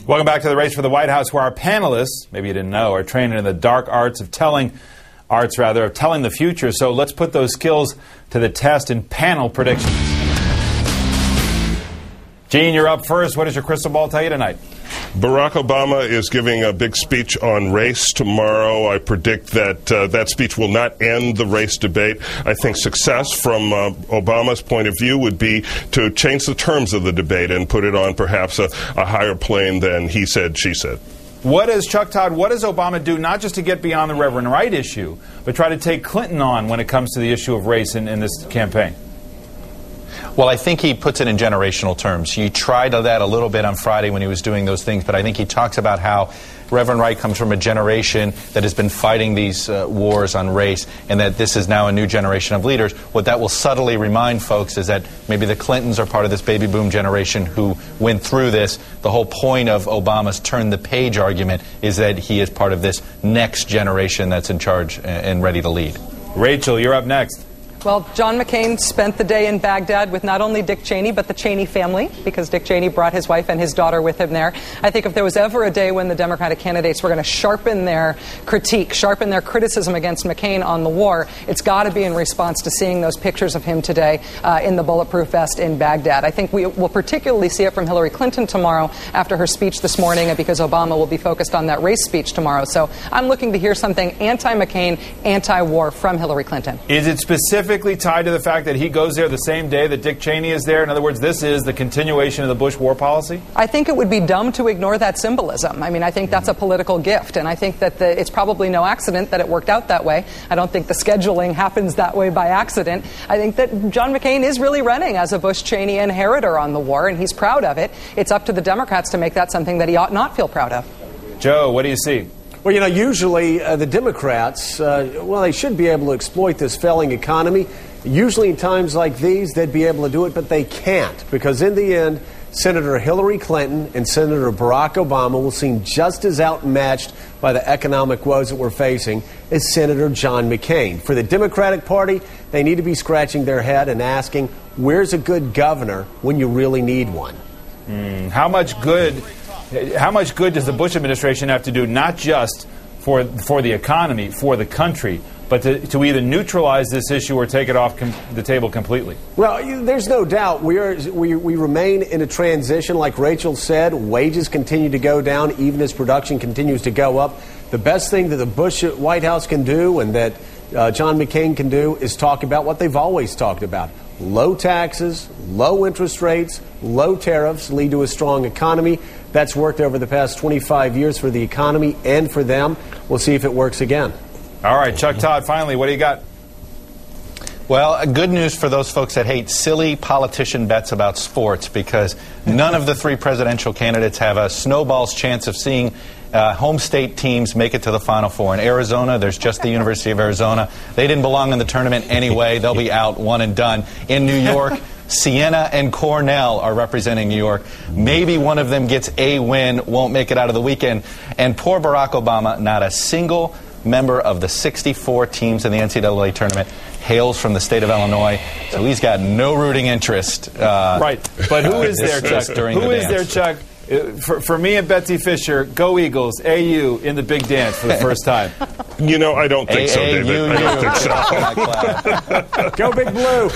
Welcome back to the Race for the White House, where our panelists, maybe you didn't know, are trained in the dark arts of telling the future. So let's put those skills to the test in panel predictions. Gene, you're up first. What does your crystal ball tell you tonight? Barack Obama is giving a big speech on race tomorrow. I predict that that speech will not end the race debate. I think success from Obama's point of view would be to change the terms of the debate and put it on perhaps a higher plane than he said, she said. What does Obama do, not just to get beyond the Reverend Wright issue, but try to take Clinton on when it comes to the issue of race in this campaign? Well, I think he puts it in generational terms. He tried that a little bit on Friday when he was doing those things, but I think he talks about how Reverend Wright comes from a generation that has been fighting these wars on race, and that this is now a new generation of leaders. What that will subtly remind folks is that maybe the Clintons are part of this baby boom generation who went through this. The whole point of Obama's turn the page argument is that he is part of this next generation that's in charge and ready to lead. Rachel, you're up next. Well, John McCain spent the day in Baghdad with not only Dick Cheney, but the Cheney family, because Dick Cheney brought his wife and his daughter with him there. I think if there was ever a day when the Democratic candidates were going to sharpen their critique, sharpen their criticism against McCain on the war, it's got to be in response to seeing those pictures of him today in the bulletproof vest in Baghdad. I think we will particularly see it from Hillary Clinton tomorrow after her speech this morning, and because Obama will be focused on that race speech tomorrow. So I'm looking to hear something anti-McCain, anti-war from Hillary Clinton. Is it specifically tied to the fact that he goes there the same day that Dick Cheney is there? In other words, this is the continuation of the Bush war policy? I think it would be dumb to ignore that symbolism. I mean, I think that's a political gift, and I think that it's probably no accident that it worked out that way. I don't think the scheduling happens that way by accident. I think that John McCain is really running as a Bush-Cheney inheritor on the war, and he's proud of it. It's up to the Democrats to make that something that he ought not feel proud of. Joe, what do you see? Well, you know, usually the Democrats, they should be able to exploit this failing economy. Usually in times like these, they'd be able to do it, but they can't, because in the end, Senator Hillary Clinton and Senator Barack Obama will seem just as outmatched by the economic woes that we're facing as Senator John McCain. For the Democratic Party, they need to be scratching their head and asking, where's a good governor when you really need one? How much good does the Bush administration have to do, not just for the economy, for the country, but to either neutralize this issue or take it off the table completely? Well, there's no doubt we remain in a transition. Like Rachel said, wages continue to go down even as production continues to go up. The best thing that the Bush White House can do and that John McCain can do is talk about what they've always talked about. Low taxes, low interest rates, low tariffs lead to a strong economy. That's worked over the past 25 years for the economy and for them. We'll see if it works again. All right, Chuck Todd, finally, what do you got? Well, good news for those folks that hate silly politician bets about sports, because none of the three presidential candidates have a snowball's chance of seeing home state teams make it to the Final Four. In Arizona, there's just the University of Arizona. They didn't belong in the tournament anyway. They'll be out, one and done. In New York, Siena and Cornell are representing New York. Maybe one of them gets a win, won't make it out of the weekend. And poor Barack Obama, not a single member of the 64 teams in the NCAA tournament hails from the state of Illinois, so he's got no rooting interest. Right, but who is there, Chuck? Who is there, Chuck? For me and Betsy Fisher, go Eagles, AU in the big dance for the first time. You know, I don't think so, David. I don't think so. Go Big Blue.